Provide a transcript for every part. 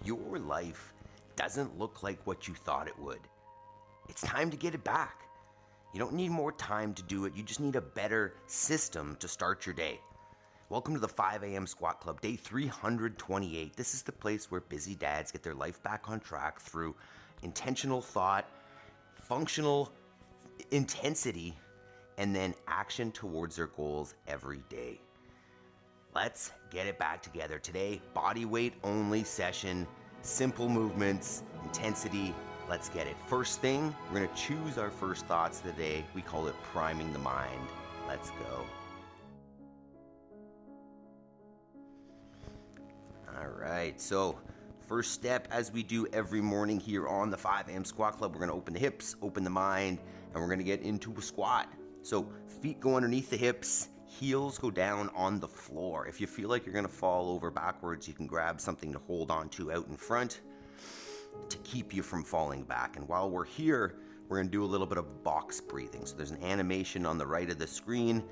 your life doesn't look like what you thought it would, it's time to get it back. You don't need more time to do it, you just need a better system to start your day. Welcome to the 5 a.m. Squat Club, day 328. This is the place where busy dads get their life back on track through intentional thought, functional intensity, and then action towards their goals every day. Let's get it back together. Today, body weight only session, simple movements, intensity. Let's get it. First thing, we're gonna choose our first thoughts of the day. We call it priming the mind. Let's go. All right, so first step, as we do every morning here on the 5 a.m. Squat Club, we're gonna open the hips, open the mind, and we're gonna get into a squat. So feet go underneath the hips, heels go down on the floor. If you feel like you're gonna fall over backwards, you can grab something to hold on to out in front to keep you from falling back. And while we're here, we're gonna do a little bit of box breathing. So there's an animation on the right of the screen.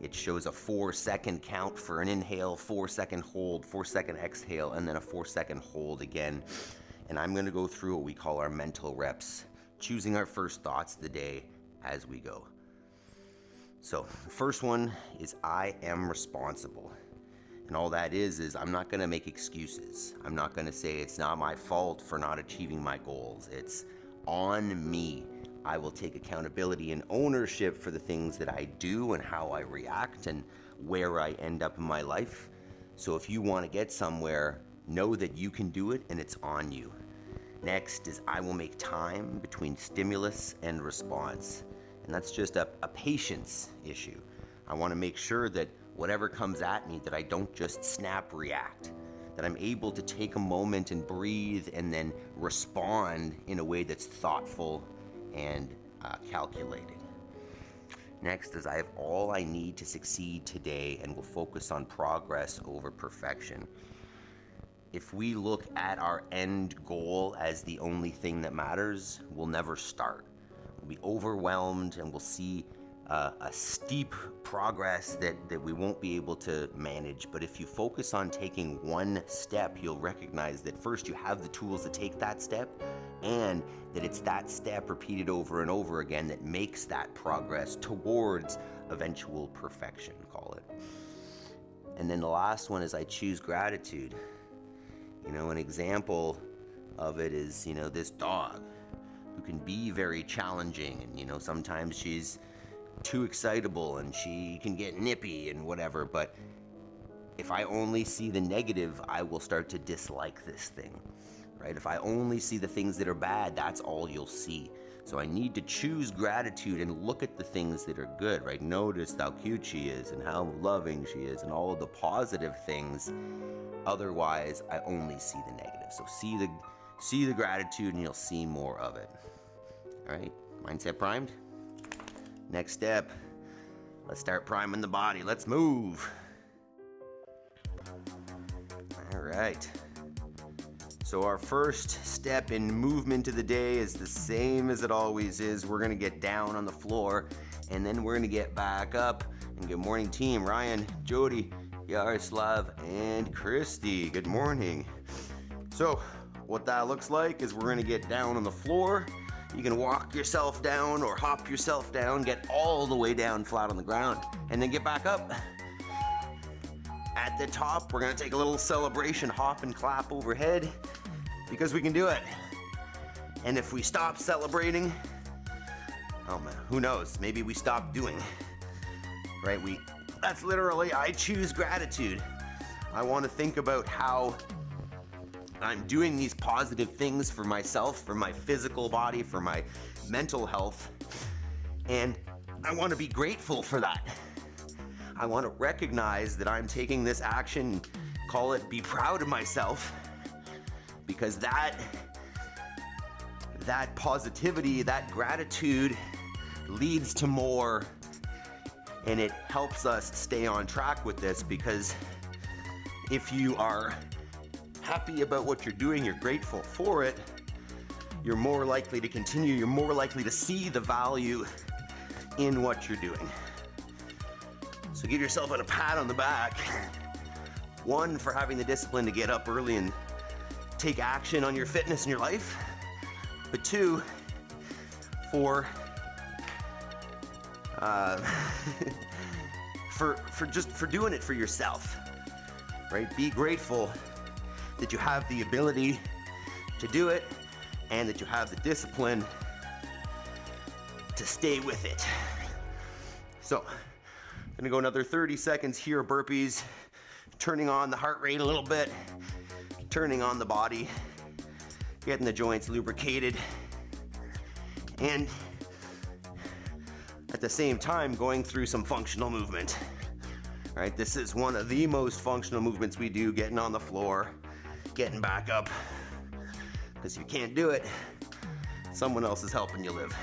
It shows a 4-second count for an inhale, 4-second hold, 4-second exhale, and then a 4-second hold again. And I'm gonna go through what we call our mental reps, choosing our first thoughts of the day as we go. So the first one is I am responsible. And all that is I'm not gonna make excuses. I'm not gonna say it's not my fault for not achieving my goals. It's on me. I will take accountability and ownership for the things that I do and how I react and where I end up in my life. So if you wanna get somewhere, know that you can do it and it's on you. Next is I will make time between stimulus and response. And that's just a patience issue. I wanna make sure that whatever comes at me, that I don't just snap react, that I'm able to take a moment and breathe and then respond in a way that's thoughtful and calculated. Next is I have all I need to succeed today and will focus on progress over perfection. If we look at our end goal as the only thing that matters, we'll never start. We'll be overwhelmed and we'll see a steep progress that we won't be able to manage. But if you focus on taking one step, you'll recognize that first you have the tools to take that step, and that it's that step repeated over and over again that makes that progress towards eventual perfection, call it. And then the last one is I choose gratitude. You know, an example of it is, you know, this dog who can be very challenging, and you know, sometimes she's too excitable and she can get nippy and whatever, but if I only see the negative, I will start to dislike this thing, right? If I only see the things that are bad, that's all you'll see. So I need to choose gratitude and look at the things that are good, right? Notice how cute she is and how loving she is and all of the positive things. Otherwise, I only see the negative. So see the gratitude and you'll see more of it. All right, mindset primed. Next step, let's start priming the body. Let's move. All right. So our first step in movement of the day is the same as it always is. We're gonna get down on the floor and then we're gonna get back up. And good morning team, Ryan, Jody, Yaroslav, and Christy. Good morning. So what that looks like is we're gonna get down on the floor. You can walk yourself down or hop yourself down, get all the way down flat on the ground, and then get back up. At the top, we're gonna take a little celebration, hop and clap overhead, because we can do it. And if we stop celebrating, oh man, who knows? Maybe we stop doing, right? That's literally, I choose gratitude. I wanna think about how I'm doing these positive things for myself, for my physical body, for my mental health, and I want to be grateful for that. I want to recognize that I'm taking this action, call it be proud of myself, because that positivity, that gratitude leads to more, and it helps us stay on track with this, because if you are happy about what you're doing, you're grateful for it, you're more likely to continue, you're more likely to see the value in what you're doing. So give yourself a pat on the back. One, for having the discipline to get up early and take action on your fitness in your life, but two, for for doing it for yourself, right? Be grateful that you have the ability to do it and that you have the discipline to stay with it. So, I'm gonna go another 30 seconds here, burpees, turning on the heart rate a little bit, turning on the body, getting the joints lubricated, and at the same time going through some functional movement. All right, this is one of the most functional movements we do, getting on the floor, getting back up, because you can't do it, someone else is helping you live.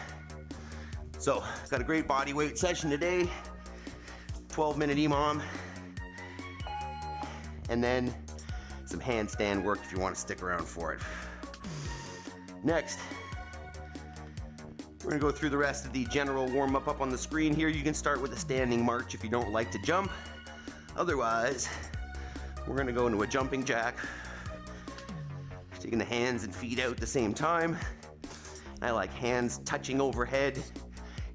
So, got a great body weight session today, 12-minute EMOM, and then some handstand work if you want to stick around for it. Next, we're gonna go through the rest of the general warm-up up on the screen here. You can start with a standing march if you don't like to jump. Otherwise, we're gonna go into a jumping jack, taking the hands and feet out at the same time. I like hands touching overhead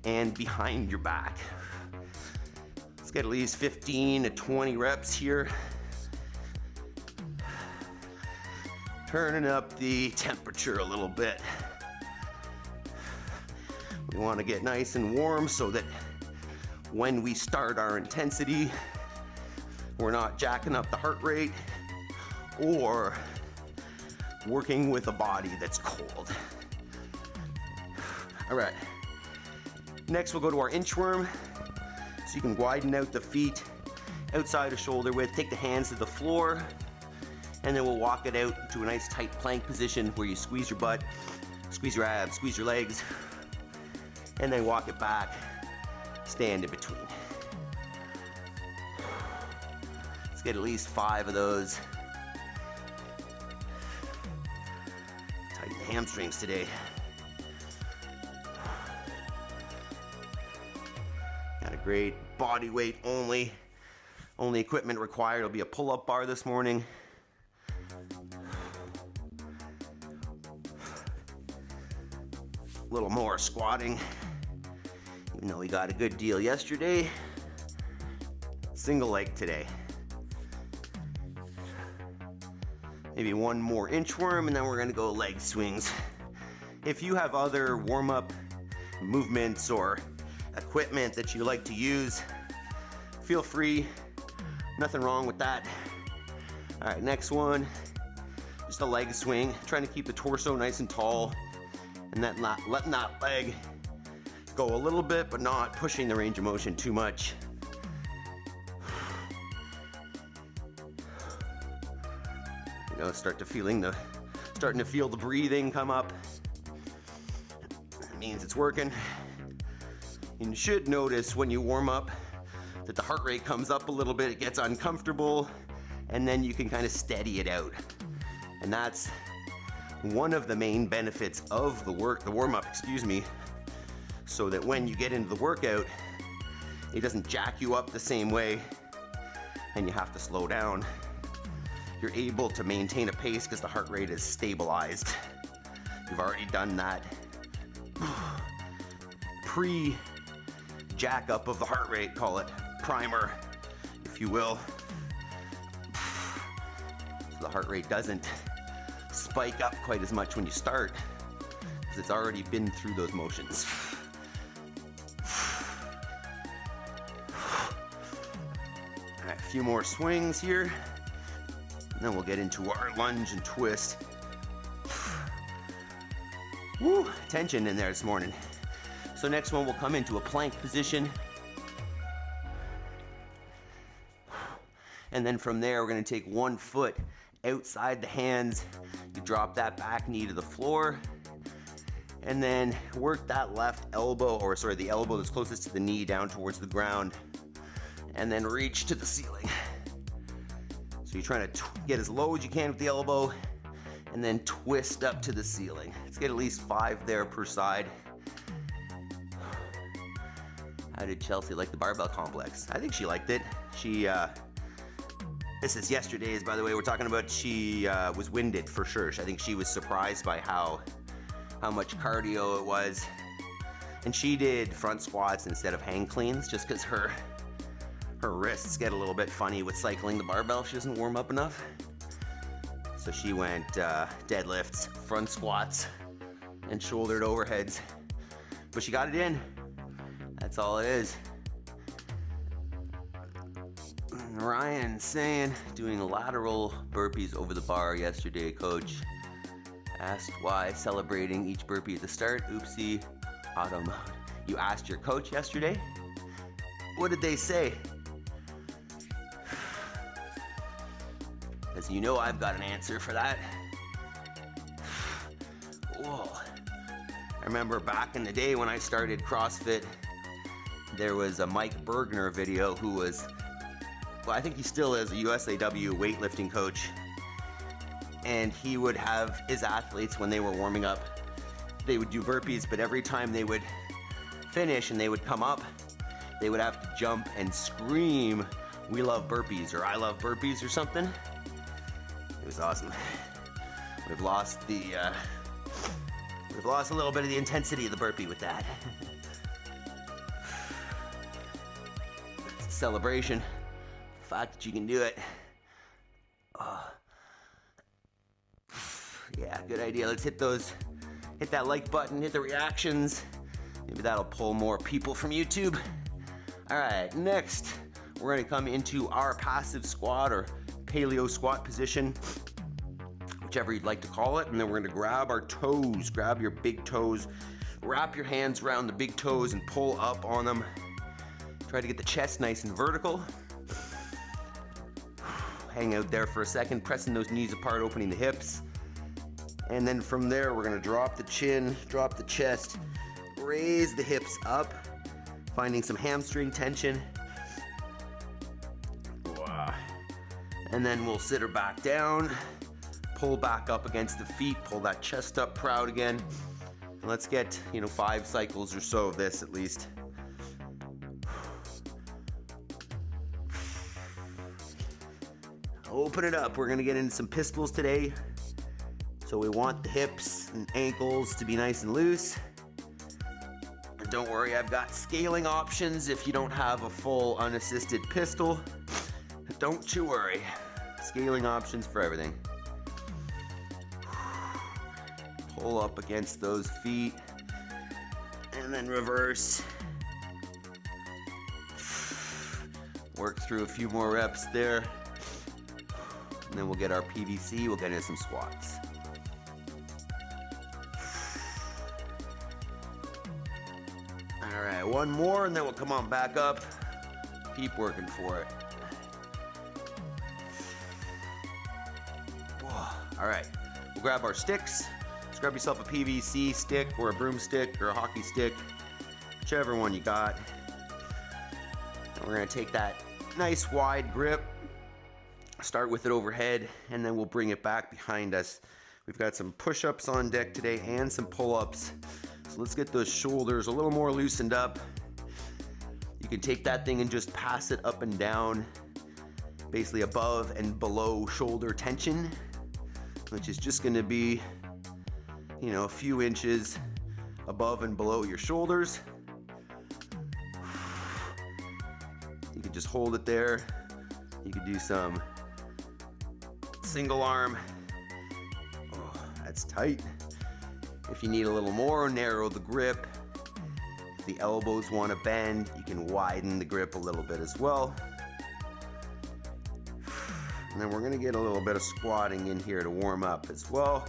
and behind your back. Let's get at least 15 to 20 reps here. Turning up the temperature a little bit. We want to get nice and warm so that when we start our intensity, we're not jacking up the heart rate or working with a body that's cold. All right, next we'll go to our inchworm. So you can widen out the feet outside of shoulder width, take the hands to the floor, and then we'll walk it out to a nice tight plank position where you squeeze your butt, squeeze your abs, squeeze your legs, and then walk it back, stand in between. Let's get at least 5 of those. Tighten the hamstrings today. Got a great body weight only. Only equipment required will be a pull-up bar this morning. A little more squatting, even though we got a good deal yesterday. Single leg today. Maybe one more inchworm, and then we're gonna go leg swings. If you have other warm-up movements or equipment that you like to use, feel free. Nothing wrong with that. All right, next one, just a leg swing. Trying to keep the torso nice and tall, and letting that leg go a little bit, but not pushing the range of motion too much. You know, starting to feel the breathing come up. That means it's working. And you should notice when you warm up that the heart rate comes up a little bit, it gets uncomfortable, and then you can kind of steady it out. And that's one of the main benefits of the warm-up, so that when you get into the workout, it doesn't jack you up the same way and you have to slow down. You're able to maintain a pace because the heart rate is stabilized. You've already done that pre-jack up of the heart rate, call it primer, if you will. So the heart rate doesn't spike up quite as much when you start because it's already been through those motions. All right, a few more swings here, and then we'll get into our lunge and twist. Woo, tension in there this morning. So next one, we'll come into a plank position. And then from there, we're gonna take one foot outside the hands. You drop that back knee to the floor, and then work that left elbow, or sorry, the elbow that's closest to the knee down towards the ground, and then reach to the ceiling. So you're trying to get as low as you can with the elbow, and then twist up to the ceiling. Let's get at least 5 there per side. How did Chelsea like the barbell complex? I think she liked it. She This is yesterday's, by the way. We're talking about she was winded for sure. I think she was surprised by how much cardio it was. And she did front squats instead of hang cleans just because her wrists get a little bit funny with cycling the barbell. She doesn't warm up enough. So she went deadlifts, front squats, and shouldered overheads. But she got it in. That's all it is. Ryan saying, doing lateral burpees over the bar yesterday, coach. Asked why celebrating each burpee at the start. Oopsie, auto mode. You asked your coach yesterday? What did they say? Because you know I've got an answer for that. Whoa. I remember back in the day when I started CrossFit, there was a Mike Bergner video who was, well, I think he still is a USAW weightlifting coach. And he would have his athletes, when they were warming up, they would do burpees, but every time they would finish and they would come up, they would have to jump and scream, "We love burpees," or "I love burpees," or something. It was awesome. We've lost a little bit of the intensity of the burpee with that. It's a celebration. The fact that you can do it. Yeah, good idea. Let's hit that like button, hit the reactions. Maybe that'll pull more people from YouTube. All right, next, we're gonna come into our passive squat or paleo squat position, whichever you'd like to call it. And then we're gonna grab our toes, grab your big toes, wrap your hands around the big toes and pull up on them. Try to get the chest nice and vertical. Hang out there for a second, pressing those knees apart, opening the hips. And then from there, we're gonna drop the chin, drop the chest, raise the hips up, finding some hamstring tension. And then we'll sit her back down, pull back up against the feet, pull that chest up proud again. And let's get, 5 cycles or so of this at least. Open it up. We're gonna get into some pistols today. So we want the hips and ankles to be nice and loose. And don't worry, I've got scaling options if you don't have a full unassisted pistol. Don't you worry. Scaling options for everything. Pull up against those feet. And then reverse. Work through a few more reps there. And then we'll get our PVC, we'll get into some squats. All right, one more and then we'll come on back up. Keep working for it. Whoa. All right, we'll grab our sticks. Just grab yourself a PVC stick or a broomstick or a hockey stick, whichever one you got. And we're gonna take that nice wide grip, start with it overhead, and then we'll bring it back behind us. We've got some push-ups on deck today and some pull-ups. So let's get those shoulders a little more loosened up. You can take that thing and just pass it up and down, basically above and below shoulder tension, which is just gonna be, a few inches above and below your shoulders. You can just hold it there. You can do some single arm. Oh, that's tight. If you need a little more, narrow the grip. If the elbows want to bend, you can widen the grip a little bit as well. And then we're going to get a little bit of squatting in here to warm up as well.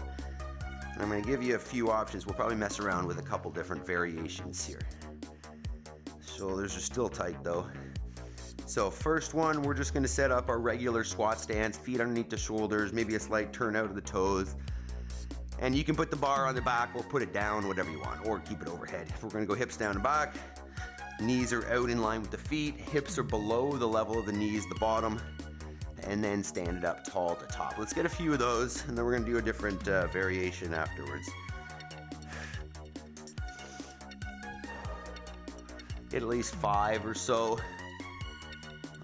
And I'm going to give you a few options. We'll probably mess around with a couple different variations here. Shoulders are still tight though. So first one, we're just gonna set up our regular squat stance, feet underneath the shoulders, maybe a slight turn out of the toes. And you can put the bar on the back or put it down, whatever you want, or keep it overhead. We're gonna go hips down and back. Knees are out in line with the feet. Hips are below the level of the knees, the bottom. And then stand it up tall to top. Let's get a few of those, and then we're gonna do a different variation afterwards. Get at least 5 or so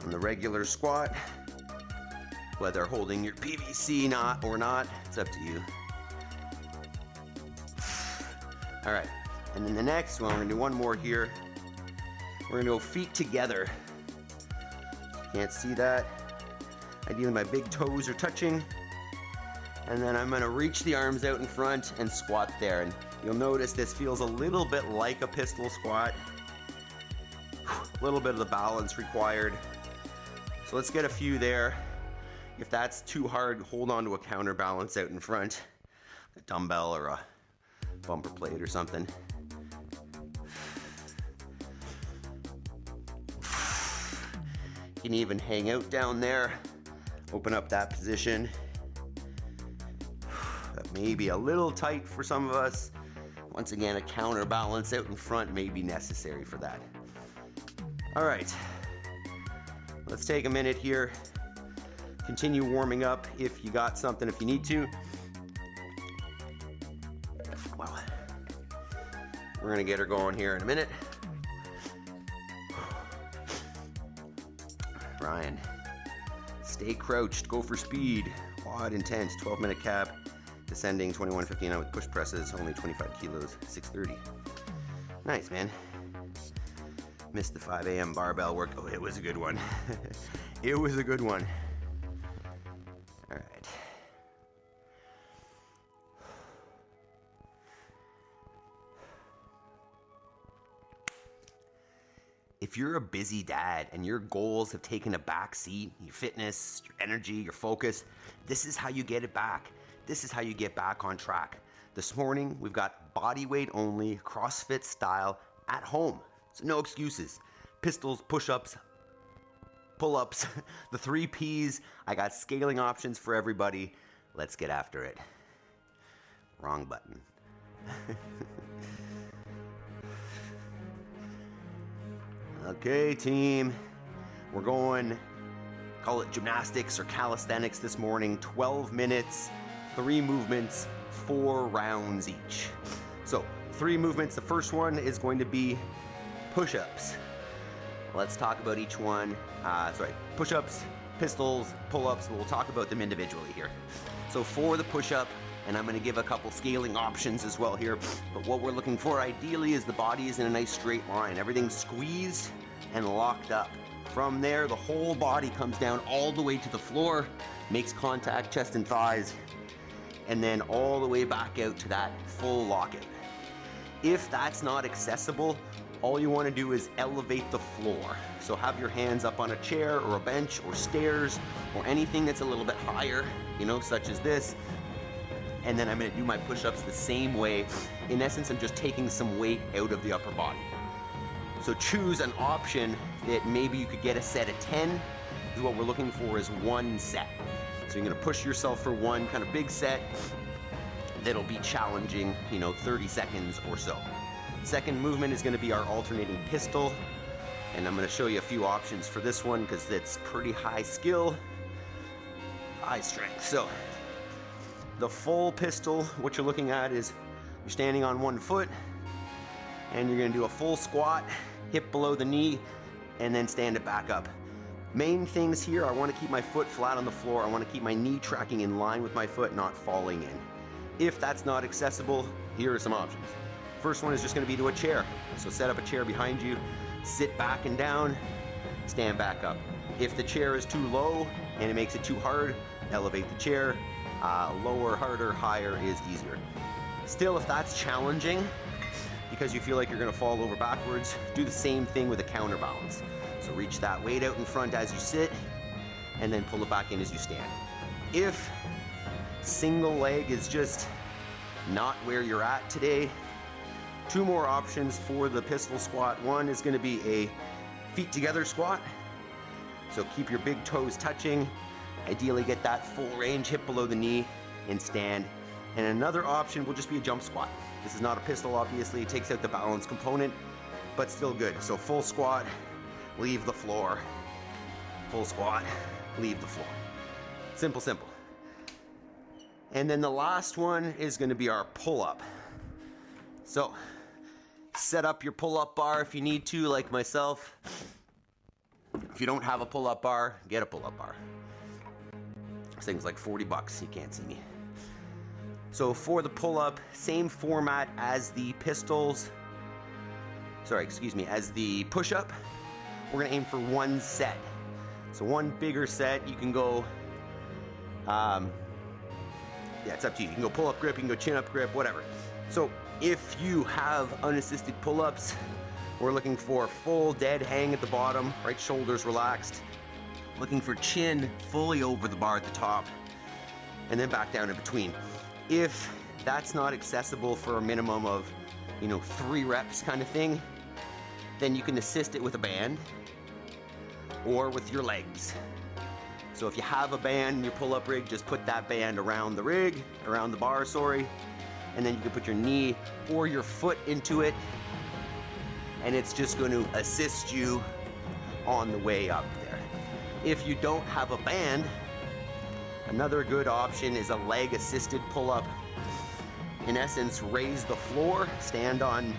on the regular squat. whether holding your PVC or not, it's up to you. All right, and then the next one, we're gonna do one more here. We're gonna go feet together. Can't see that. Ideally my big toes are touching. And then I'm gonna reach the arms out in front and squat there. And you'll notice this feels a little bit like a pistol squat. A little bit of the balance required. So let's get a few there. If that's too hard, hold on to a counterbalance out in front. A dumbbell or a bumper plate or something. You can even hang out down there. Open up that position. That may be a little tight for some of us. Once again, a counterbalance out in front may be necessary for that. All right, let's take a minute here. Continue warming up if you got something, if you need to. Well, we're gonna get her going here in a minute. Ryan, stay crouched, go for speed. Quad intense, 12-minute cap. Descending 21:59 with push presses, only 25 kilos, 630. Nice, man. Missed the 5 a.m. barbell work. Oh, it was a good one. It was a good one. All right. If you're a busy dad and your goals have taken a back seat, your fitness, your energy, your focus, this is how you get it back. This is how you get back on track. This morning, we've got body weight only, CrossFit style at home. So no excuses. Pistols, push-ups, pull-ups, the 3 Ps. I got scaling options for everybody. Let's get after it. Wrong button. Okay, team. We're going, call it gymnastics or calisthenics this morning. 12 minutes. 3 movements, 4 rounds each. So 3 movements. The first one is going to be push-ups. Let's talk about each one. Push-ups, pistols, pull-ups. We'll talk about them individually here. So for the push-up, and I'm going to give a couple scaling options as well here, but what we're looking for ideally is the body is in a nice straight line. Everything's squeezed and locked up. From there, the whole body comes down all the way to the floor, makes contact, chest and thighs, and then all the way back out to that full lockout. If that's not accessible, all you want to do is elevate the floor. So have your hands up on a chair or a bench or stairs or anything that's a little bit higher, such as this. And then I'm going to do my push-ups the same way. In essence, I'm just taking some weight out of the upper body. So choose an option that maybe you could get a set of 10. What we're looking for is 1 set. So you're gonna push yourself for 1 kind of big set that'll be challenging, 30 seconds or so. Second movement is gonna be our alternating pistol. And I'm gonna show you a few options for this one because it's pretty high skill, high strength. So the full pistol, what you're looking at is you're standing on 1 foot and you're gonna do a full squat, hip below the knee, and then stand it back up. Main things here, I want to keep my foot flat on the floor. I want to keep my knee tracking in line with my foot, not falling in. If that's not accessible, here are some options. First one is just going to be to a chair. So set up a chair behind you, sit back and down, stand back up. If the chair is too low and it makes it too hard, elevate the chair. Lower, harder, higher is easier. Still, if that's challenging, because you feel like you're going to fall over backwards, do the same thing with a counterbalance. So reach that weight out in front as you sit, and then pull it back in as you stand. If single leg is just not where you're at today, 2 more options for the pistol squat. One is going to be a feet together squat. So keep your big toes touching. Ideally get that full range, hip below the knee, and stand. And another option will just be a jump squat. This is not a pistol, obviously. It takes out the balance component, but still good. So full squat, leave the floor. Full squat, leave the floor. Simple, simple. And then the last one is going to be our pull-up. So set up your pull-up bar if you need to, like myself. If you don't have a pull-up bar, get a pull-up bar. This thing's like 40 bucks. You can't see me. So for the pull-up, same format as the pistols. Sorry, excuse me, as the push-up. We're gonna aim for one set. So one bigger set. You can go, yeah, it's up to you. You can go pull-up grip, you can go chin-up grip, whatever. So if you have unassisted pull-ups, we're looking for full dead hang at the bottom, right shoulders relaxed. Looking for chin fully over the bar at the top, and then back down in between. If that's not accessible for a minimum of, 3 reps kind of thing, then you can assist it with a band or with your legs. So if you have a band in your pull-up rig, just put that band around the rig, around the bar, sorry, and then you can put your knee or your foot into it, and it's just going to assist you on the way up there. If you don't have a band, another good option is a leg assisted pull-up. In essence, raise the floor, stand on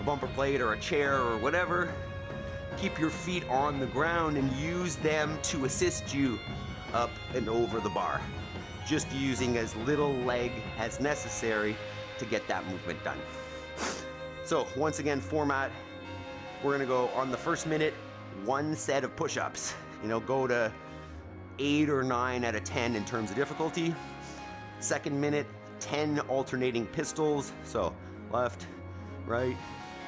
a bumper plate or a chair or whatever, keep your feet on the ground and use them to assist you up and over the bar. Just using as little leg as necessary to get that movement done. So once again, format, we're gonna go on the first minute, 1 set of push-ups. Go to 8 or 9 out of 10 in terms of difficulty. Second minute, 10 alternating pistols. So left, right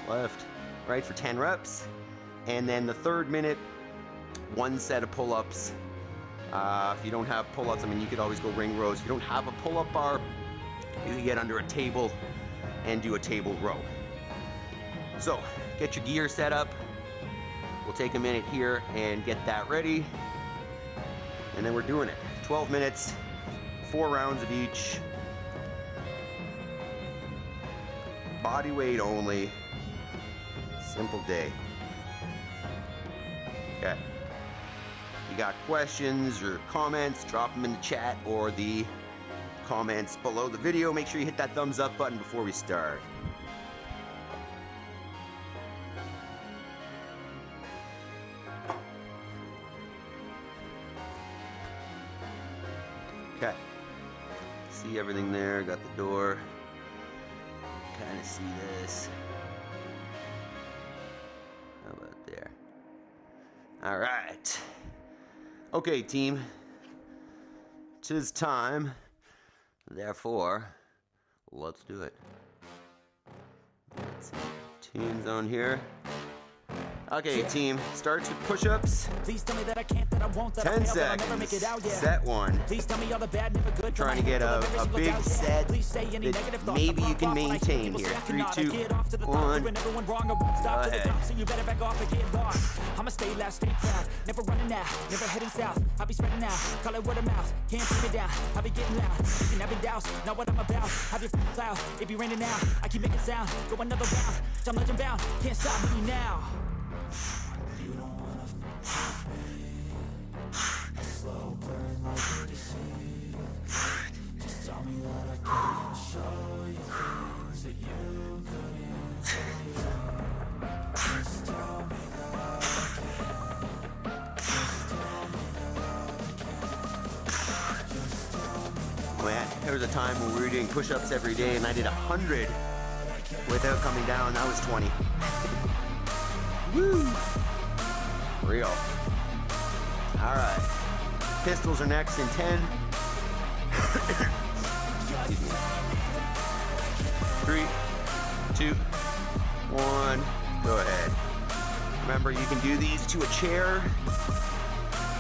for 10 reps. And then the third minute, 1 set of pull-ups. If you don't have pull-ups, you could always go ring rows. If you don't have a pull-up bar, you can get under a table and do a table row. So get your gear set up. We'll take a minute here and get that ready. And then we're doing it. 12 minutes, 4 rounds of each. Body weight only. Simple day. Okay. You got questions or comments, drop them in the chat or the comments below the video. Make sure you hit that thumbs up button before we start. Okay. See everything there, got the door. Kind of see this. How about there? All right. Okay, team. 'Tis time. Therefore, let's do it. Let's see. Tunes on here. Okay, team. Starts with push-ups. Please tell me that I can't, that I won't, that 10 seconds. Set 1. Please tell me all the bad, never good. Trying to get a big set that maybe you can maintain here. 3, 2, 1. Go ahead. So you better back off and get lost. I'ma stay loud, stay proud. Never running out, never heading south. I'll be spreading out, call it word of mouth. Can't keep it down, I'll be getting loud. You can have it douse, not what I'm about. Have your cloud, it be raining now. I keep making sound, go another round. I'm legend bound, can't stop me now. You don't wanna f me. A slow burn like a disease. Just tell me that I can show you things that you couldn't see. Just tell me that I can. Just tell me that I can. Just tell me. Man, there was a time when we were doing push-ups every day and I did 100 without coming down. That was 20. Woo! Real. All right. Pistols are next in 10. Excuse me. 3, 2, 1. Go ahead. Remember, you can do these to a chair.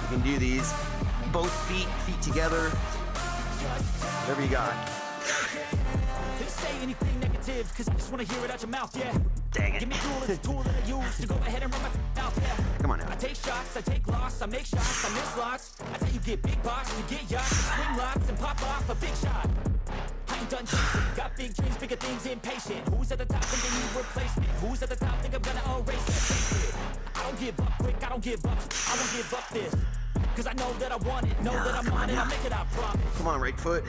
You can do these both feet together. Whatever you got. Please say anything negative, because I just want to hear it out your mouth, yeah. Dang it. Give me tool as a tool that I use to go ahead and run my mouth, yeah. Come on now. I take shots, I take loss, I make shots, I miss lots. I tell you get big box, you get yachts, swing lots and pop off a big shot. I ain't done chasing, got big dreams, bigger things, impatient. Who's at the top thinking you replacement? Who's at the top think I'm gonna erase it? I don't give up quick, I don't give up, I won't give up this. Cause I know that I want it, know that I'm on it, I'll make it, I promise. Come on, right foot.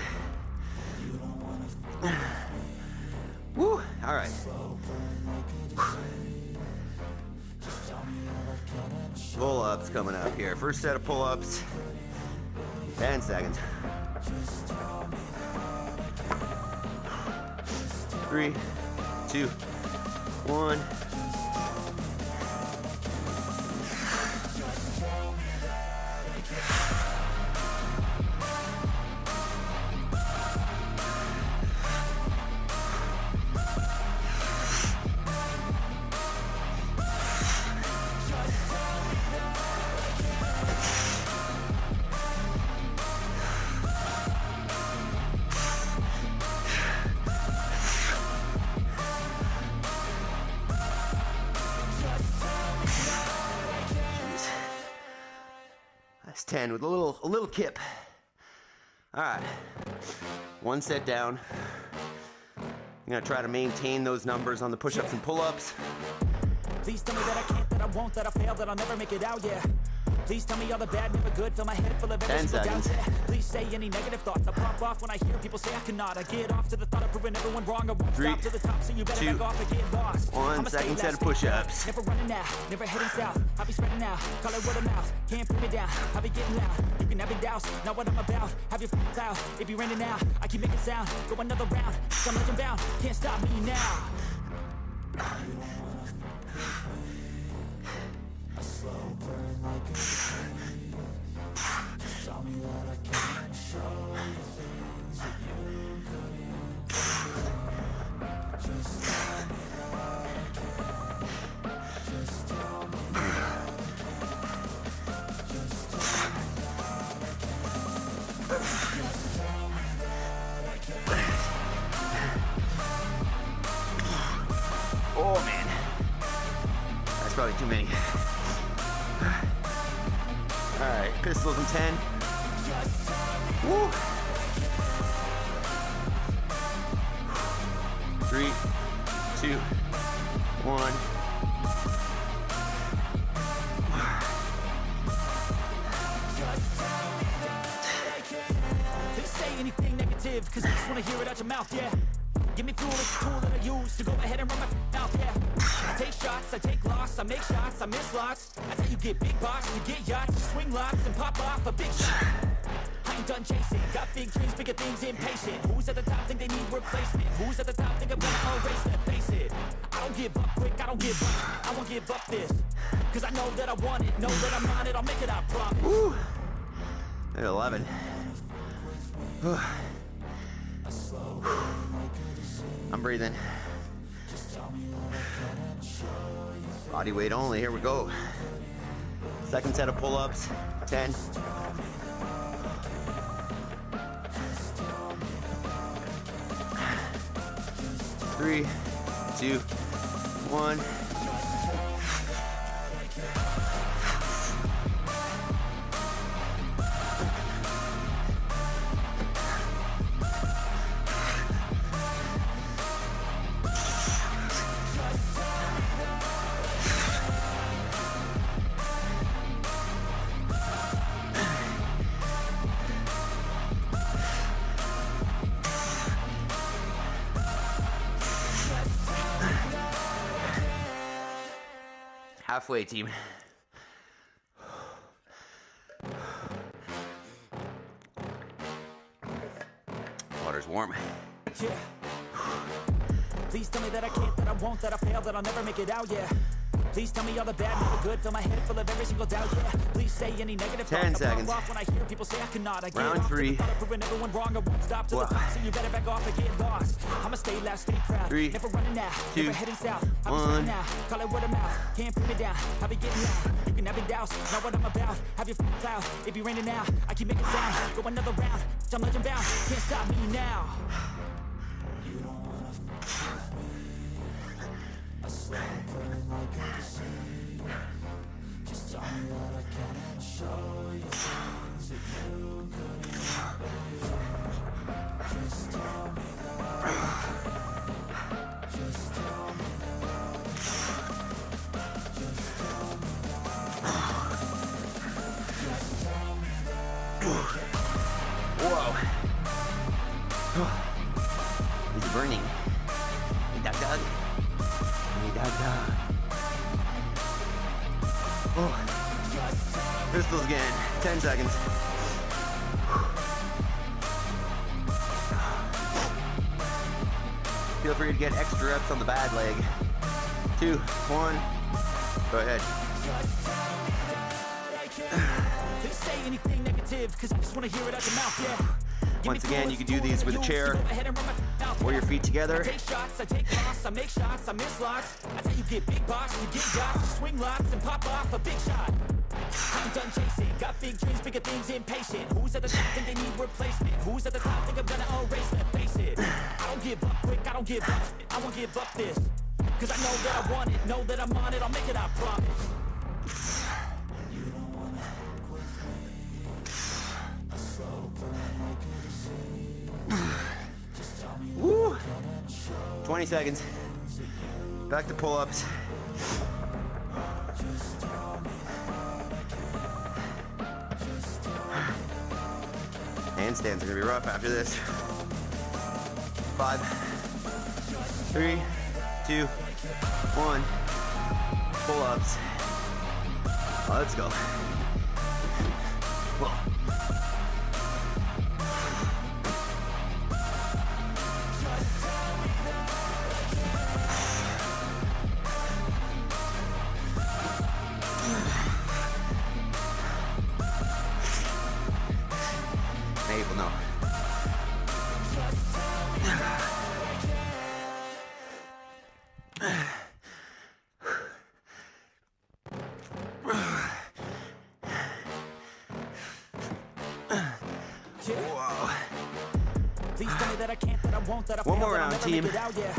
Woo, all right. Pull-ups coming up here. First set of pull-ups. 10 seconds. 3, 2, 1. That's 10 with a little kip. All right, one set down. I'm gonna try to maintain those numbers on the push-ups and pull-ups. Please tell me that I can't, that I won't, that I fail, that I'll never make it out, yeah. Please tell me all the bad, never good, fill my head full of every single doubt, yeah. Please say any negative thoughts, I pop off when I hear people say I cannot. I get off to the thought of proving everyone wrong, I won't stop to the top, so you better back off and get lost. 1 second set of push-ups. Never running out, never heading south, I'll be spreading out, call it word of mouth, can't put me down, I'll be getting loud, you can have your doubts, not what I'm about, have your cloud, it be raining now, I keep making sound, go another round, I'm legend bound, can't stop me now. Slow burn like a dream. Tell me that I can't show you things that you couldn't do. Just tell me that I can't. Just tell me that I can't. Just tell me that I can't. Oh man, that's probably too many. All right, pistols in 10. Woo. 3, 2, 1. They say anything negative, cause I just wanna hear it out your mouth, yeah. Give me fuel, it's a tool that I use to go ahead and run my mouth, yeah. I take shots, I take loss, I make shots, I miss lots. That's how you get big box, you get yachts, you swing lots and pop off a big shot. I ain't done chasing, got big dreams, bigger things, impatient. Who's at the top think they need replacement? Who's at the top think I'm gonna erase them? Face it, I don't give up quick, I don't give up, I won't give up this. Cause I know that I want it, know that I'm on it, I'll make it, I promise. Woo. At 11. I'm breathing. Body weight only, here we go. Second set of pull-ups, 10. 3, 2, 1. Halfway, team. Water's warm. Yeah. Please tell me that I can't, that I won't, that I fail, that I'll never make it out, yeah. Please tell me all the bad, never good, fill my head full of every single doubt, yeah. Please say any negative 10 thoughts, seconds. I pop off when I hear people say I cannot. I get Round off 3. to the thought of proving everyone wrong, I won't stop to the top, so you better back off and get lost. I'ma stay loud, stay proud, 3, never running out, 2, never heading south, I'll be 1. spreading out, call it word of mouth, can't put me down, I'll be getting loud, you can have your doubts, know what I'm about, have your cloud, it be raining now, I keep making sound, go another round, I'm legend bound, can't stop me now. You don't wanna fuck with me, I slow burn like a disease. Just tell me that I cannot show you things that you couldn't believe. Just tell me that I can't. Just tell me that I can't. Just tell me that I can't. Just tell me that I can't. Whoa. He's burning. Hey, dog. Hey, dog. Oh. Pistols again. 10 seconds. Feel free to get extra reps on the bad leg. 2, 1, go ahead. Please say anything negative, cause I just wanna hear it out your mouth, yeah. Once again, you can do these with a chair or your feet together. I take shots, I take loss, I make shots, I miss lots. That's how you get big box, you get shots, swing lots and pop off a big shot. I'm done chasing, got big dreams, bigger things, impatient. Who's at the top think they need replacement? Who's at the top think I'm gonna erase them? Face it, I don't give up quick, I don't give up, I won't give up this. Cause I know that I want it, know that I'm on it, I'll make it, I promise. You don't wanna fuck with me, a slow burn like a disease. Just tell me Woo. 20 seconds. Back to pull-ups. Handstands are gonna be rough after this. 5, 3, 2, 1. Pull-ups. Let's go. Whoa. Able, no. Whoa. Please tell me that I can't, that I won't, that I One fail, more that I'll round, never team. make it out, yeah.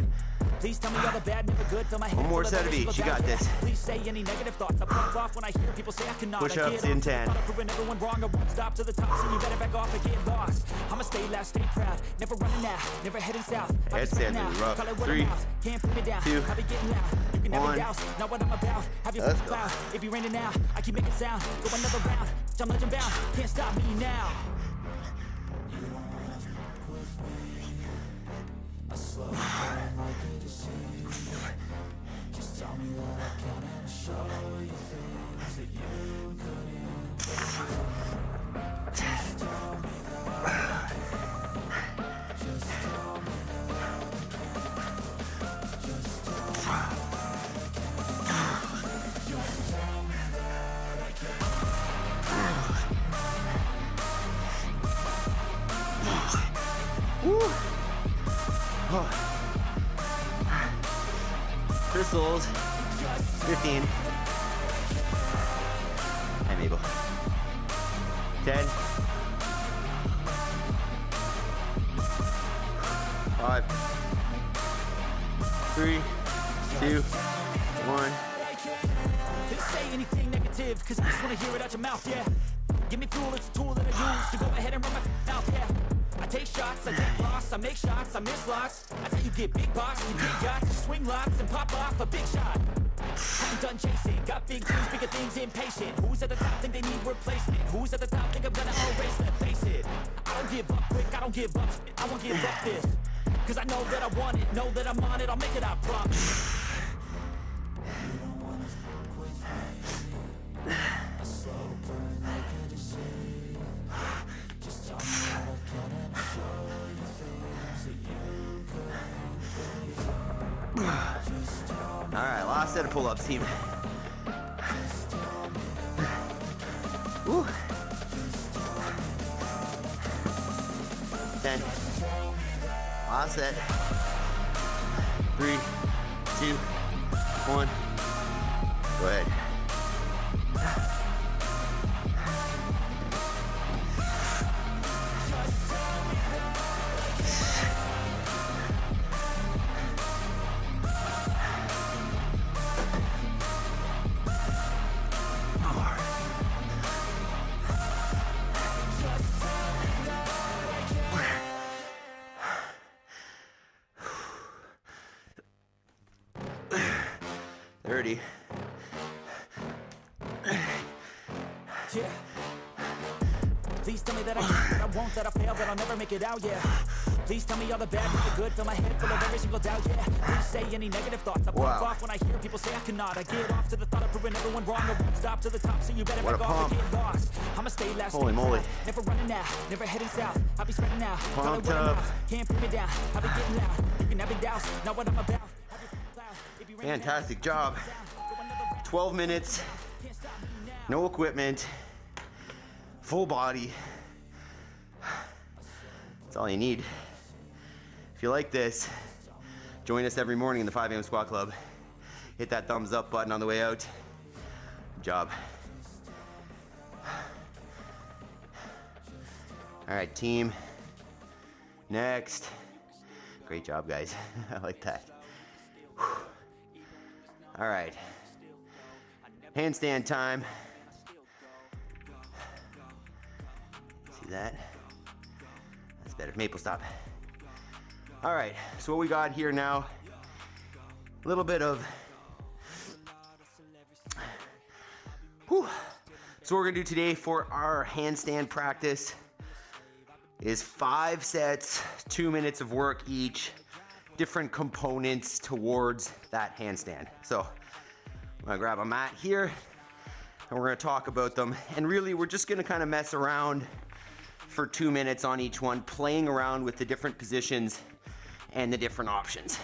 Please tell me all the bad, never good, fill my head One more full of set of every each, you single got doubt, this. yeah. Please say any negative thoughts, I pop off when I hear people say I cannot. Push-ups I get in off, 10. thought of proving everyone wrong, I won't stop to the top, so you better back off and get lost. I'ma stay loud, stay proud, never running out, never heading south. Headstand is rough. Call it word of 3, mouth, can't put me down, 2, I'll be getting loud. You can never 1. doubt, not what I'm about. Have your Let's f***ing go. cloud, it be raining now. I keep making sound, go another round. I'm legend bound, can't stop me now. You don't wanna fuck with me. I slow down like a disease. Just tell me that I can and show you things that you couldn't. Just tell me that I can. Just tell me that I can. Just tell me that I can. Just tell me that I can. Woo. Oh. Crystals. 15. I'm able. 10. 5. 3, 2, 1. Please say anything negative, cause I just wanna hear it out your mouth, yeah. Give me fuel, it's a tool that I use to go ahead and run my mouth, yeah. I take shots, I take loss, I make shots, I miss lots. That's how you get big box, you get yachts, you swing lots and pop off a big shot. I'm done chasing, got big dreams, bigger things, impatient. Who's at the top think they need replacement? Who's at the top think I'm gonna erase them? Face it, I don't give up quick, I don't give up, I won't give up this. Cause I know that I want it, know that I'm on it, I'll make it, I promise. You don't wanna fuck with me. A slow burn like a disease. Just tell me that I can and show you things that you couldn't. Just tell me. Alright, last set of pull-ups, team. Woo. 10. Last set. 3, 2, 1. Go ahead. Dirty. Yeah. Please tell me that I can't, that I won't, that I fail, that I'll never make it out, yeah. Please tell me all the bad, not the good. Fill my head full of every single doubt, yeah. Please say any negative thoughts. I pop off when I hear people say I cannot. I get off to the thought of proving everyone wrong. I won't stop to the top, so you better back off and get lost. I'ma stay last. Holy moly. Never running out, never heading south. I'll be spreading out. Pumped up. Can't put me down. I'll be getting loud. You can have it doubts. Not what I'm about. Fantastic job. 12 minutes. No equipment. Full body. That's all you need. If you like this, join us every morning in the 5 a.m. Squat Club. Hit that thumbs up button on the way out. Good job. All right, team. Next. Great job, guys. I like that. Whew. All right. Handstand time. See that? That's better. Maple stop. All right, so what we got here now, a little bit of, whew. So what we're gonna do today for our handstand practice is 5 sets, 2 minutes of work each, different components towards that handstand. So I'm gonna grab a mat here and we're gonna talk about them. And really we're just gonna kind of mess around for 2 minutes on each one, playing around with the different positions and the different options.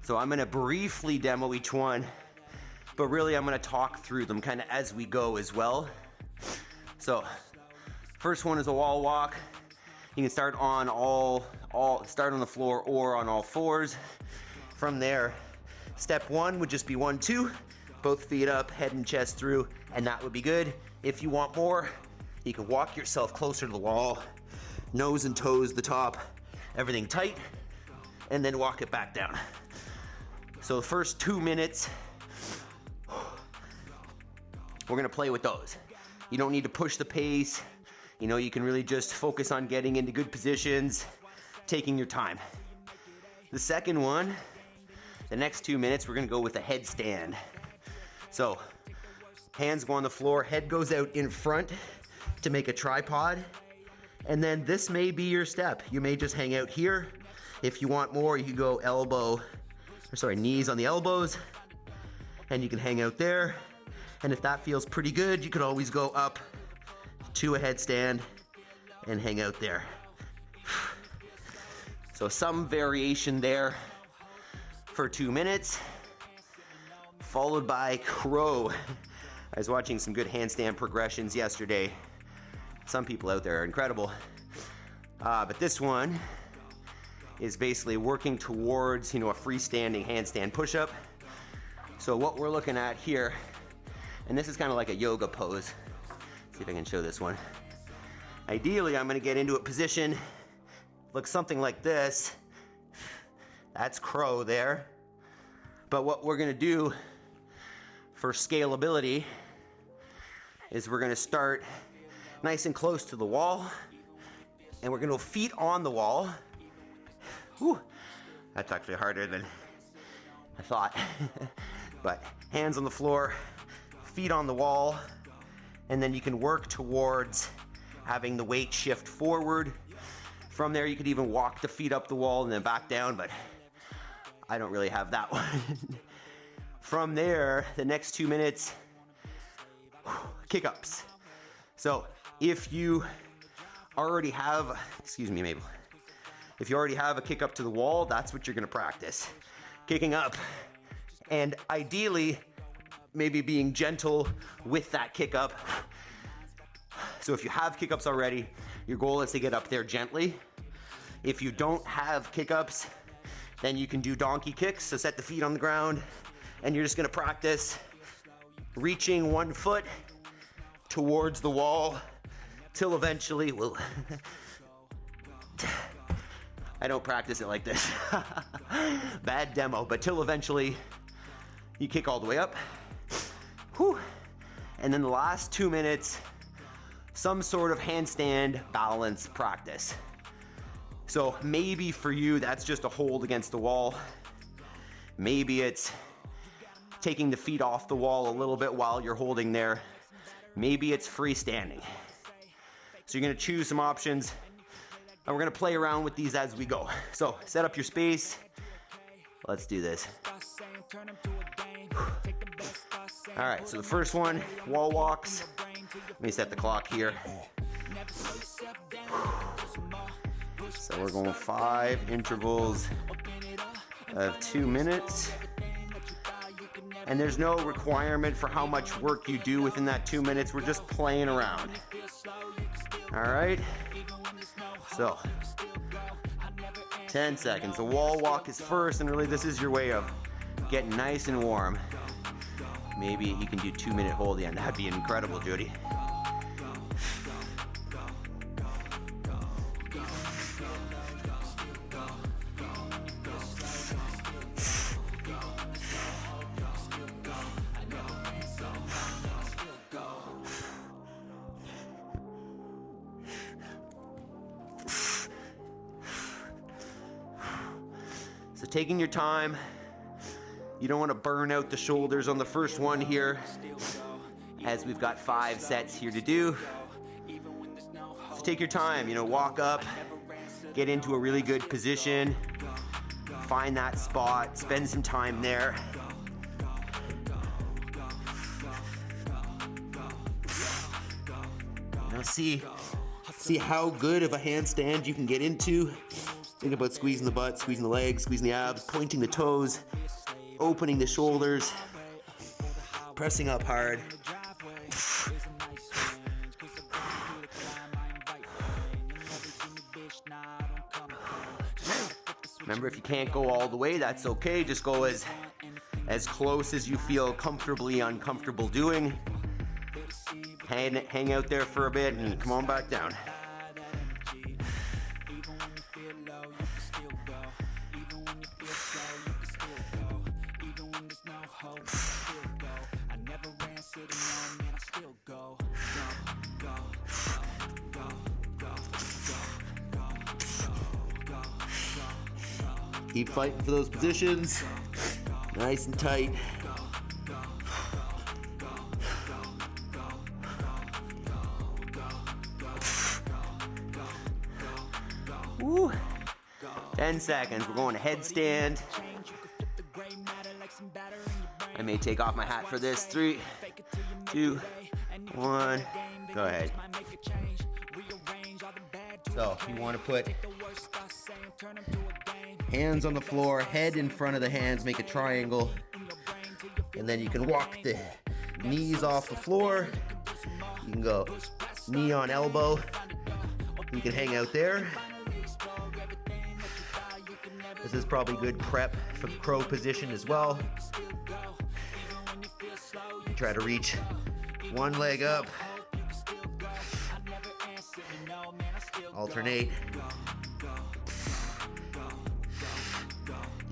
So I'm gonna briefly demo each one, but really I'm gonna talk through them kind of as we go as well. So first one is a wall walk. You can start on start on the floor or on all fours. From there, step one would just be 1, 2, both feet up, head and chest through, and that would be good. If you want more, you can walk yourself closer to the wall, nose and toes the top, everything tight, and then walk it back down. So the first 2 minutes, we're gonna play with those. You don't need to push the pace. You know, you can really just focus on getting into good positions, taking your time. The second one, the next 2 minutes, we're gonna go with a headstand. So, hands go on the floor, head goes out in front to make a tripod, and then this may be your step. You may just hang out here. If you want more, you can go knees on the elbows, and you can hang out there. And if that feels pretty good, you could always go up to a headstand and hang out there. So some variation there for 2 minutes, followed by crow. I was watching some good handstand progressions yesterday. Some people out there are incredible. But this one is basically working towards, a freestanding handstand push-up. So what we're looking at here, and this is kind of like a yoga pose. See if I can show this one. Ideally, I'm gonna get into a position, looks something like this. That's crow there. But what we're gonna do for scalability is we're gonna start nice and close to the wall, and we're gonna go feet on the wall. Whew, that's actually harder than I thought. But hands on the floor, feet on the wall, and then you can work towards having the weight shift forward. From there, you could even walk the feet up the wall and then back down, but I don't really have that one. From there, the next 2 minutes, kick-ups. So if you already have, if you already have a kick up to the wall, that's what you're gonna practice. Kicking up, and ideally, maybe being gentle with that kick up. So if you have kick ups already, your goal is to get up there gently. If you don't have kick ups, then you can do donkey kicks. So set the feet on the ground, and you're just gonna practice reaching one foot towards the wall till eventually, I don't practice it like this. Bad demo, but till eventually you kick all the way up. Whew. And then the last 2 minutes, some sort of handstand balance practice. So maybe for you, that's just a hold against the wall. Maybe it's taking the feet off the wall a little bit while you're holding there. Maybe it's freestanding. So you're gonna choose some options. And we're gonna play around with these as we go. So set up your space. Let's do this. All right, so the first one, wall walks. Let me set the clock here. So we're going 5 intervals of 2 minutes. And there's no requirement for how much work you do within that 2 minutes. We're just playing around. All right. So 10 seconds. The wall walk is first, and really this is your way of getting nice and warm. Maybe you can do 2-minute hold at the end. That'd be incredible, Jody. So taking your time, you don't want to burn out the shoulders on the first one here, as we've got 5 sets here to do. So take your time, walk up, get into a really good position, find that spot, spend some time there. See how good of a handstand you can get into. Think about squeezing the butt, squeezing the legs, squeezing the abs, pointing the toes, opening the shoulders, pressing up hard. Remember, if you can't go all the way, that's okay. Just go as close as you feel comfortably uncomfortable doing. Hang out there for a bit and come on back down. Keep fighting for those positions, nice and tight. Woo. 10 seconds, we're going to headstand. I may take off my hat for this. 3, 2, 1, go ahead. So you want to put hands on the floor, head in front of the hands, make a triangle, and then you can walk the knees off the floor. You can go knee on elbow. You can hang out there. This is probably good prep for the crow position as well. You try to reach one leg up. Alternate. You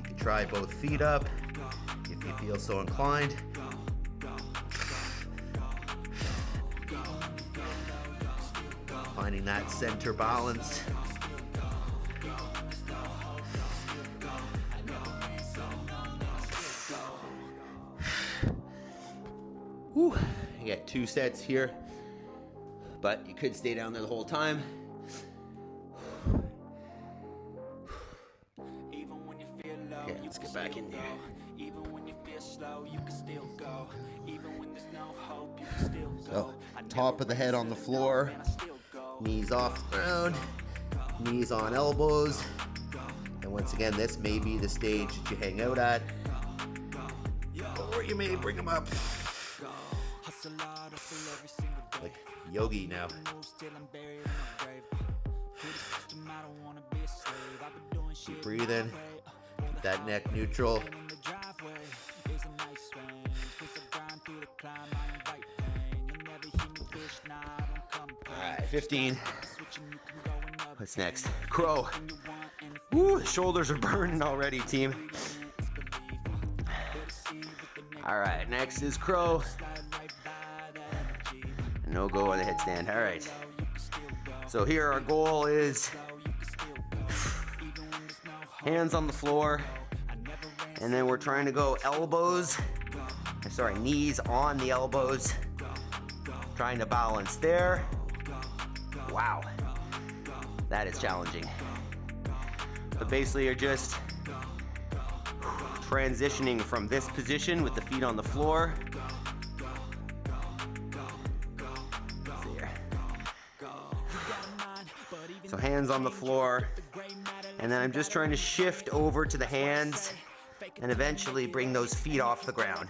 can try both feet up if you feel so inclined. Finding that center balance. Whew. You got 2 sets here, but you could stay down there the whole time. Okay, let's get back in there. So, top of the head on the floor, knees off the ground, knees on elbows. And once again, this may be the stage that you hang out at, or you may bring them up. Like yogi now. Keep breathing. Keep that neck neutral. Alright, 15. What's next? Crow. Woo, shoulders are burning already, team. Alright, next is crow. No go on the headstand. Alright. So here our goal is hands on the floor. And then we're trying to go knees on the elbows. Trying to balance there. Wow. that is challenging. But basically you're just transitioning from this position with the feet on the floor. So hands on the floor, and then I'm just trying to shift over to the hands and eventually bring those feet off the ground.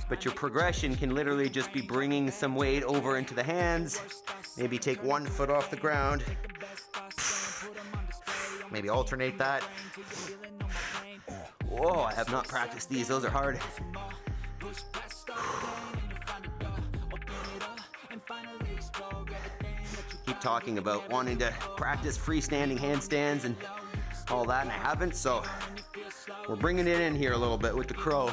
But your progression can literally just be bringing some weight over into the hands, maybe take one foot off the ground, maybe alternate that. Whoa, I have not practiced these, those are hard. Keep talking about wanting to practice freestanding handstands and all that, and I haven't, so we're bringing it in here a little bit with the crow.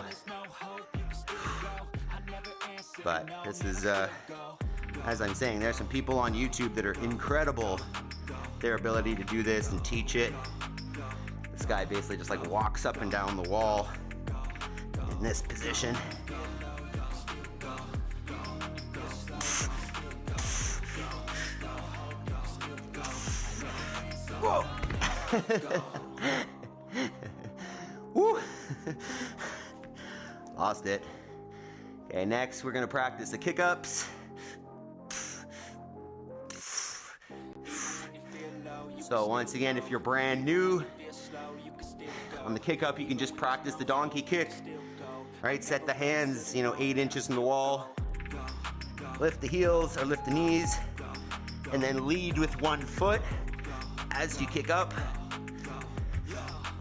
But this is, as I'm saying, there's some people on YouTube that are incredible, their ability to do this and teach it. This guy basically just like walks up and down the wall in this position. Whoa! Woo! Lost it. Okay, next we're gonna practice the kick-ups. So once again, if you're brand new, on the kick-up you can just practice the donkey kick. Right, set the hands, 8 inches from the wall. Lift the heels or lift the knees, and then lead with one foot as you kick up.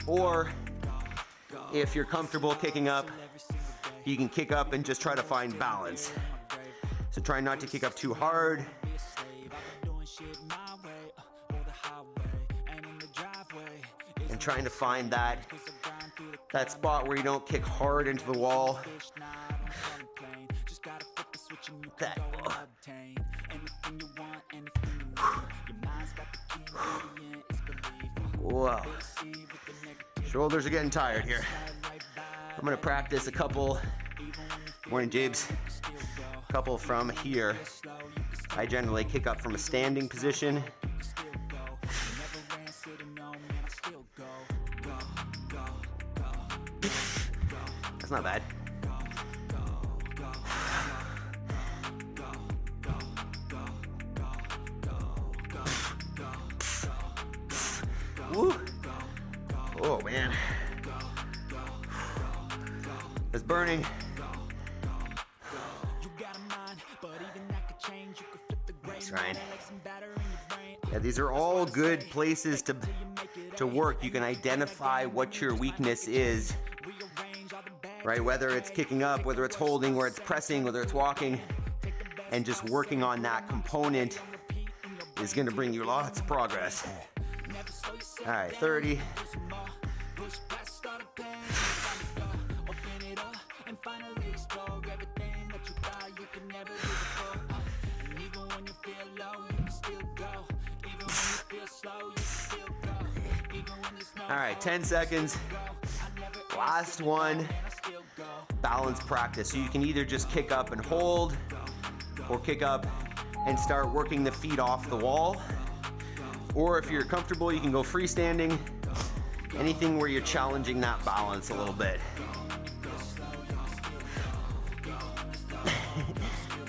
Or if you're comfortable kicking up, you can kick up and just try to find balance. So try not to kick up too hard. And trying to find that spot where you don't kick hard into the wall. That. Whoa. Shoulders are getting tired here. I'm gonna practice a couple. Morning, Jabes. A couple from here. I generally kick up from a standing position. That's not bad. Woo. Oh man, it's burning. Nice, Ryan. Yeah, these are all good places to work. You can identify what your weakness is, right? Whether it's kicking up, whether it's holding, whether it's pressing, whether it's walking, and just working on that component is going to bring you lots of progress. All right, 30. All right, 10 seconds. Last one. Balance practice. So you can either just kick up and hold, or kick up and start working the feet off the wall. Or if you're comfortable, you can go freestanding. Anything where you're challenging that balance a little bit.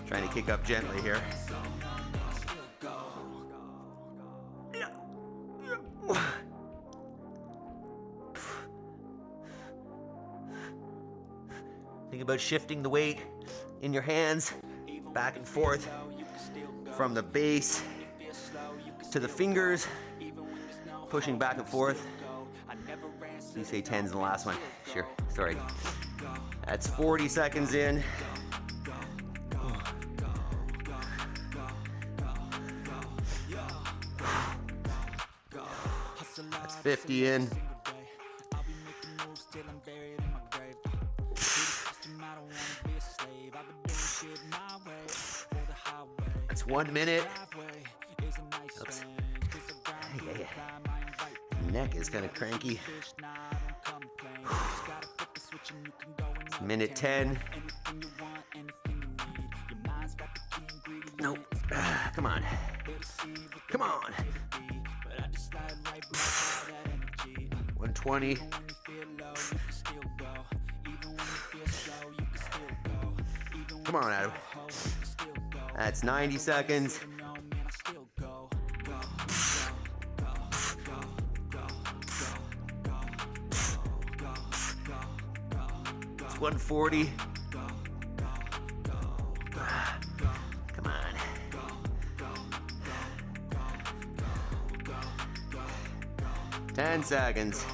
Trying to kick up gently here. Think about shifting the weight in your hands back and forth from the base to the fingers, pushing back and forth. You say 10's in the last one. Sure, sorry. That's 40 seconds in. That's 50 in. That's 1 minute. Oops. Yeah. Neck is kind of cranky. It's minute 10. Nope. Come on. Come on. 120. Come on, Adam. That's 90 seconds. It's 140. Come on. Ten seconds.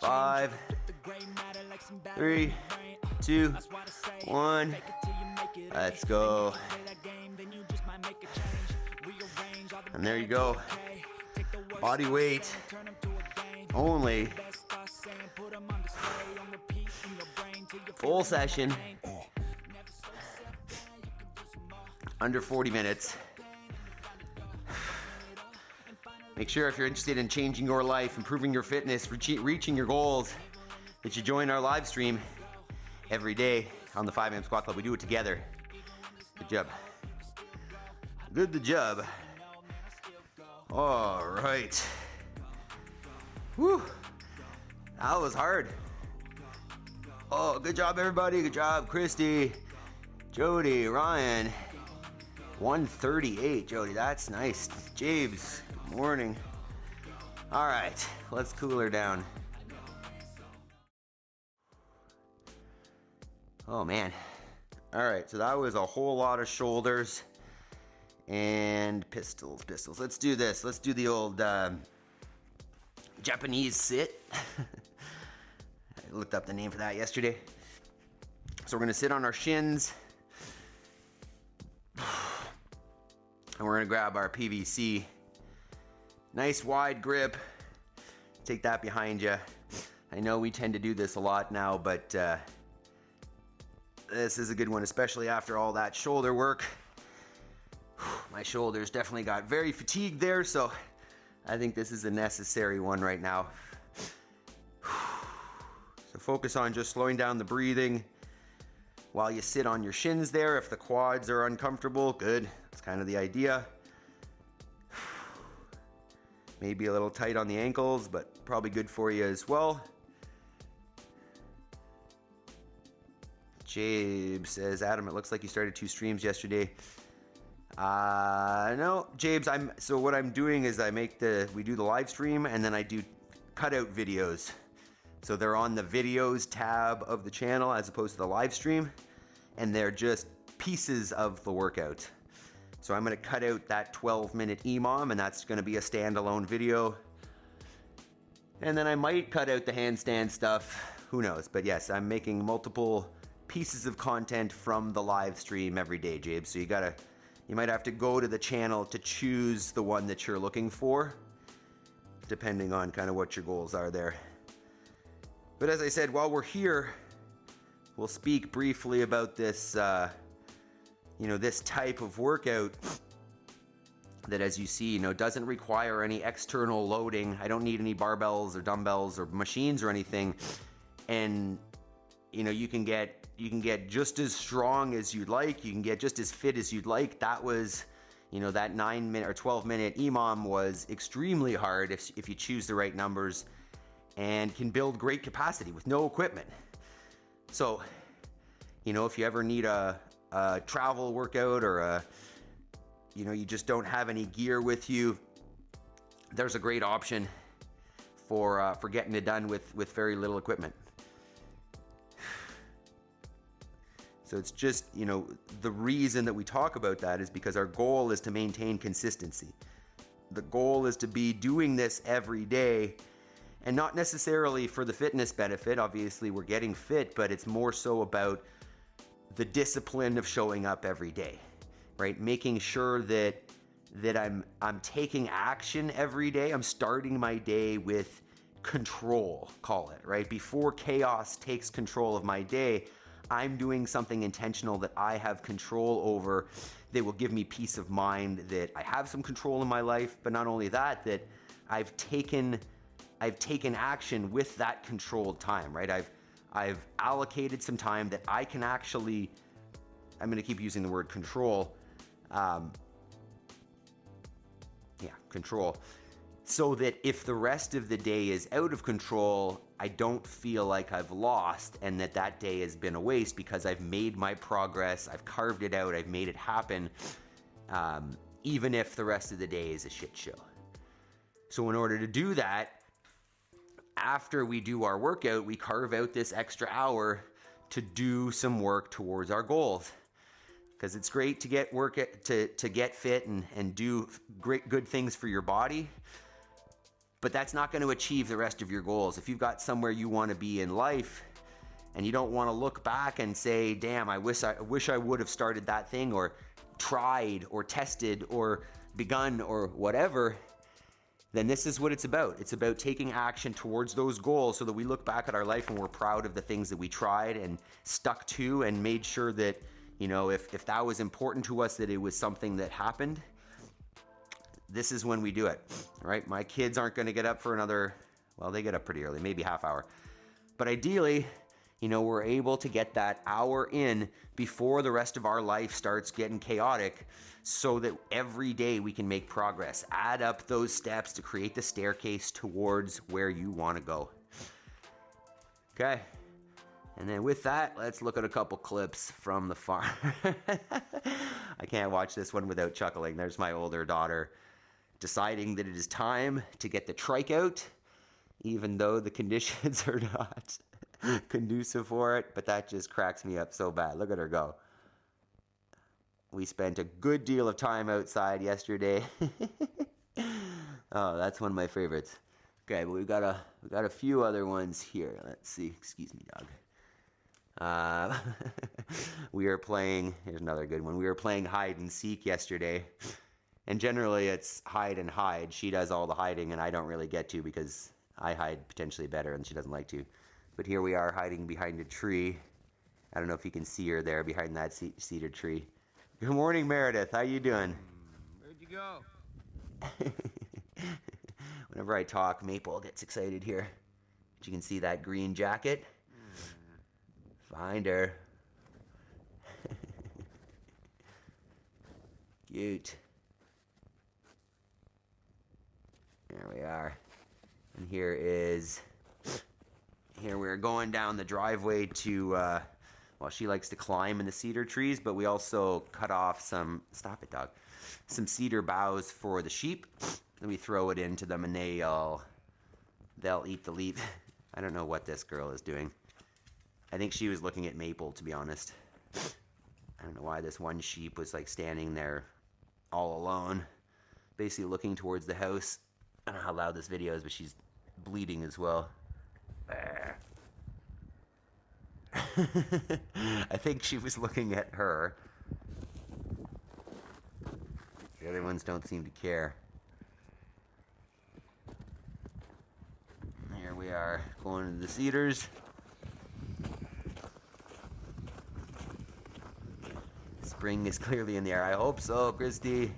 5, 3, 2, 1. Let's go. And there you go. Body weight only. Full session. Under 40 minutes. Make sure if you're interested in changing your life, improving your fitness, reaching your goals, that you join our live stream every day on the 5 AM Squat Club. We do it together. Good job. Good job. All right. Whew. That was hard. Oh, good job, everybody. Good job, Christy, Jody, Ryan. 138, Jody. That's nice. James, good morning. All right, let's cool her down. Oh, man. All right, so that was a whole lot of shoulders and pistols. Let's do this. Let's do the old Japanese sit. I looked up the name for that yesterday. So we're gonna sit on our shins. And we're gonna grab our PVC. Nice wide grip. Take that behind you. I know we tend to do this a lot now, but this is a good one, especially after all that shoulder work. My shoulders definitely got very fatigued there, so I think this is a necessary one right now. So focus on just slowing down the breathing while you sit on your shins there. If the quads are uncomfortable, good. That's kind of the idea. Maybe a little tight on the ankles, but probably good for you as well. Jabe says, Adam, it looks like you started 2 streams yesterday. No, Jabes, so what I'm doing is we do the live stream and then I do cutout videos. So they're on the videos tab of the channel as opposed to the live stream, and they're just pieces of the workout. So I'm gonna cut out that 12-minute EMOM, and that's gonna be a standalone video. And then I might cut out the handstand stuff, who knows? But yes, I'm making multiple pieces of content from the live stream every day, Jabe. So you might have to go to the channel to choose the one that you're looking for, depending on kind of what your goals are there. But as I said, while we're here, we'll speak briefly about this, this type of workout that, as you see, doesn't require any external loading. I don't need any barbells or dumbbells or machines or anything. And, you can get just as strong as you'd like. You can get just as fit as you'd like. That was, that 9-minute or 12-minute EMOM was extremely hard if you choose the right numbers, and can build great capacity with no equipment. So, if you ever need a travel workout or you just don't have any gear with you, there's a great option for getting it done with very little equipment. So it's just, the reason that we talk about that is because our goal is to maintain consistency. The goal is to be doing this every day, and not necessarily for the fitness benefit. Obviously, we're getting fit, but it's more so about the discipline of showing up every day, right? Making sure that I'm taking action every day. I'm starting my day with control, call it, right? Before chaos takes control of my day, I'm doing something intentional that I have control over, that will give me peace of mind that I have some control in my life, but not only that I've taken action with that controlled time, right? I've allocated some time that I can actually, I'm going to keep using the word control, control. So that if the rest of the day is out of control, I don't feel like I've lost and that day has been a waste because I've made my progress, I've carved it out, I've made it happen, even if the rest of the day is a shit show. So in order to do that, after we do our workout, we carve out this extra hour to do some work towards our goals. Because it's great to get to get fit and do good things for your body, but that's not going to achieve the rest of your goals. If you've got somewhere you want to be in life and you don't want to look back and say, damn, I wish I would have started that thing or tried or tested or begun or whatever, then this is what it's about. It's about taking action towards those goals so that we look back at our life and we're proud of the things that we tried and stuck to and made sure that, you know, if that was important to us, that it was something that happened. This is when we do it, right? My kids aren't going to get up for another, well, they get up pretty early, maybe half hour. But ideally, you know, we're able to get that hour in before the rest of our life starts getting chaotic so that every day we can make progress. Add up those steps to create the staircase towards where you want to go. Okay. And then with that, let's look at a couple clips from the farm. I can't watch this one without chuckling. There's my older daughter deciding that it is time to get the trike out, even though the conditions are not conducive for it, but that just cracks me up so bad. Look at her go. We spent a good deal of time outside yesterday. Oh, that's one of my favorites. Okay, but we've got a few other ones here. Let's see. Excuse me, dog. We are playing, here's another good one. We were playing hide and seek yesterday. And generally it's hide and hide. She does all the hiding and I don't really get to because I hide potentially better and she doesn't like to. But here we are hiding behind a tree. I don't know if you can see her there behind that cedar tree. Good morning, Meredith. How you doing? Where'd you go? Whenever I talk, Maple gets excited here. But you can see that green jacket. Find her. Cute. There we are. And here we're going down the driveway to, well, she likes to climb in the cedar trees, but we also cut off some, stop it, dog, some cedar boughs for the sheep. And we throw it into them and they'll eat the leaf. I don't know what this girl is doing. I think she was looking at Maple, to be honest. I don't know why this one sheep was like standing there all alone, basically looking towards the house. I don't know how loud this video is, but she's bleeding as well. I think she was looking at her. The other ones don't seem to care. Here we are going to the cedars. Spring is clearly in the air. I hope so, Christy.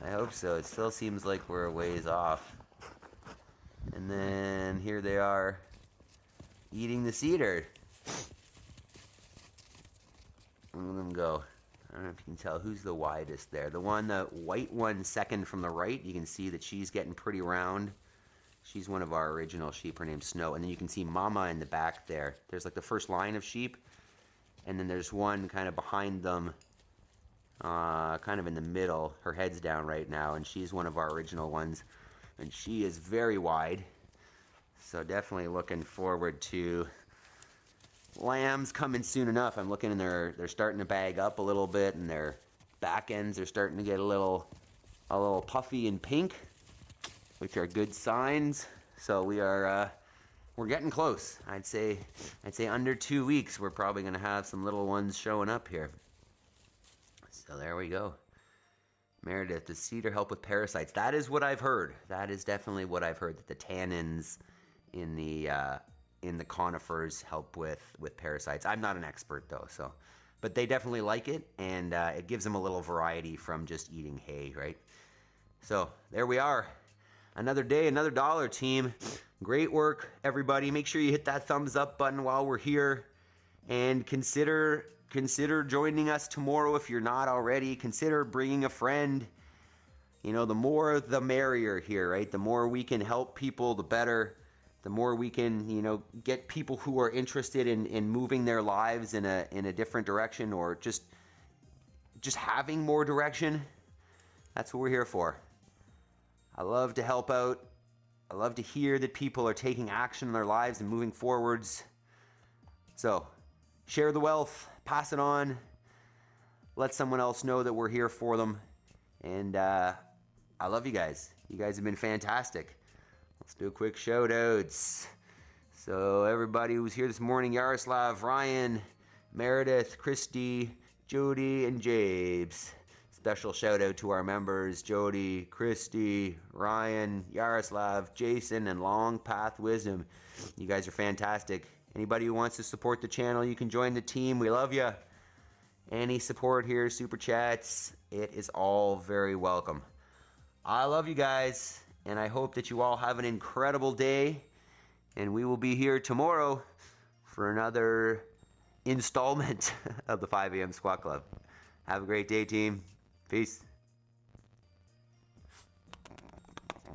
I hope so. It still seems like we're a ways off. And then here they are eating the cedar. Look at them go. I don't know if you can tell who's the widest there. The white one second from the right, you can see that she's getting pretty round. She's one of our original sheep. Her name's Snow. And then you can see Mama in the back there. There's like the first line of sheep. And then there's one kind of behind them, kind of in the middle. Her head's down right now, and she's one of our original ones. And she is very wide. So definitely looking forward to lambs coming soon enough. I'm looking and they're starting to bag up a little bit, and their back ends are starting to get a little puffy and pink, which are good signs. So we're getting close. I'd say under 2 weeks we're probably going to have some little ones showing up here. So there we go. Meredith, does cedar help with parasites? That is what I've heard. That is definitely what I've heard, that the tannins in the conifers help with parasites. I'm not an expert though, so, but they definitely like it, and it gives them a little variety from just eating hay, right? So there we are. Another day, another dollar, team. Great work, everybody. Make sure you hit that thumbs up button while we're here, and consider joining us tomorrow if you're not already. Consider bringing a friend. You know, the more the merrier here, right? The more we can help people, the better. The more we can, you know, get people who are interested in moving their lives in a different direction, or just having more direction. That's what we're here for. I love to help out. I love to hear that people are taking action in their lives and moving forwards. So, share the wealth, pass it on, let someone else know that we're here for them. And I love you guys. You guys have been fantastic. Let's do a quick shout outs. So everybody who's here this morning: Yaroslav, Ryan, Meredith, Christy, Jody, and Jabes. Special shout out to our members: Jody, Christy, Ryan, Yaroslav, Jason, and Long Path Wisdom. You guys are fantastic. Anybody who wants to support the channel, you can join the team. We love you. Any support here, super chats, it is all very welcome. I love you guys, and I hope that you all have an incredible day. And we will be here tomorrow for another installment of the 5 a.m. Squat Club. Have a great day, team. Peace.